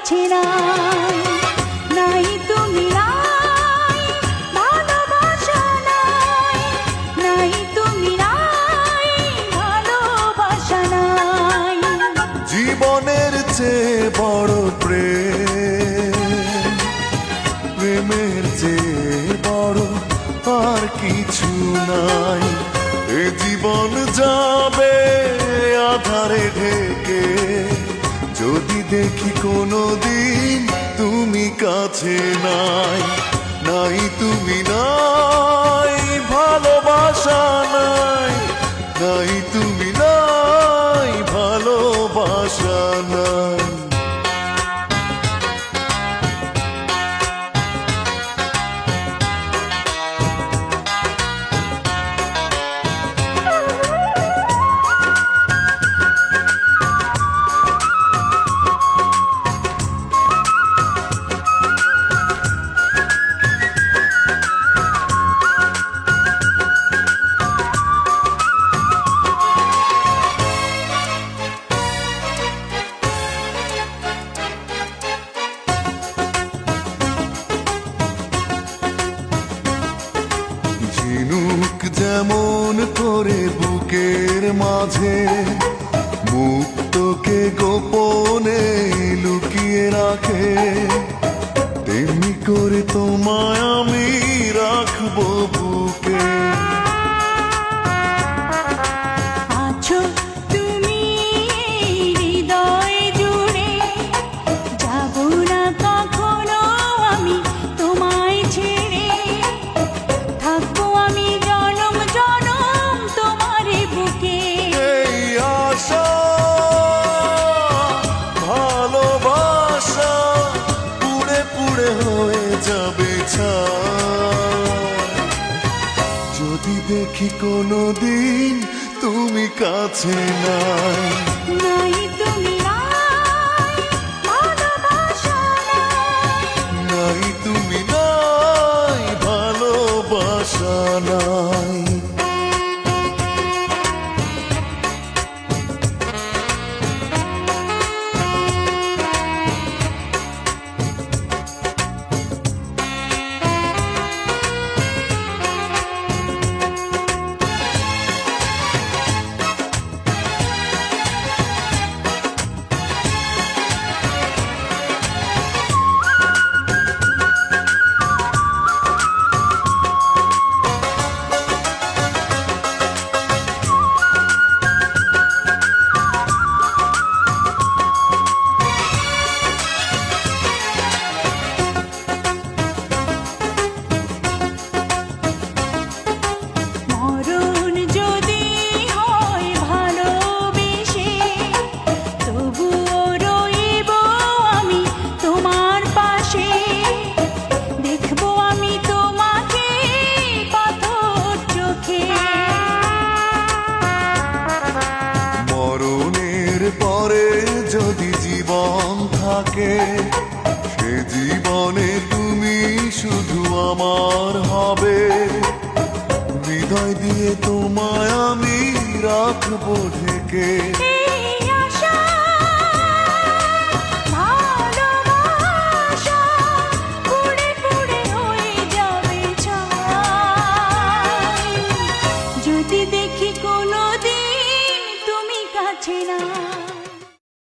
কাছে নাই, নাই তুমি নাই, ভালোবাসা নাই, নাই তুমি নাই, ভালোবাসা নাই। জীবনের চেয়ে বড় প্রেমের চেয়ে বড় আর কিছু নাই। এ জীবন যাবে আধারে ঢেকে, যদি দেখি কোনোদিন তুমি কাছে নাই, নাই তুমি নাই, ভালোবাসা নাই, নাই তুমি নাই, ভালোবাসা নাই। ঝিনুক যেমন করে বুকের মাঝে মুক্তকে গোপনে লুকিয়ে রাখে, তেমনি করে তোমায় আমি রাখবো বুকে। আছো তুমি হৃদয় জুড়ে, যাব না কখনো আমি তোমায় ছেড়ে, থাকবো আমি জনম জনম তোমারই বুকে। এই আশা ভালোবাসা পুড়ে পুড়ে হয়ে যাবে ছাই, যদি দেখি কোনোদিন তুমি কাছে নাই, নাই তুমি নাই, ভালোবাসা নাই, নাই তুমি নাই, ভালোবাসা নাই। মরণ যদি হয় ভালোবেসে, তবুও রইব আমি তোমার পাশে, দেখবো আমি তোমাকে পাথর চোখে। মরণের পরে যদি জীবন থাকে, সে জীবনে তুমি শুধু আমার হবে, হৃদয় দিয়ে তোমায় আমি রাখবো ঢেকে।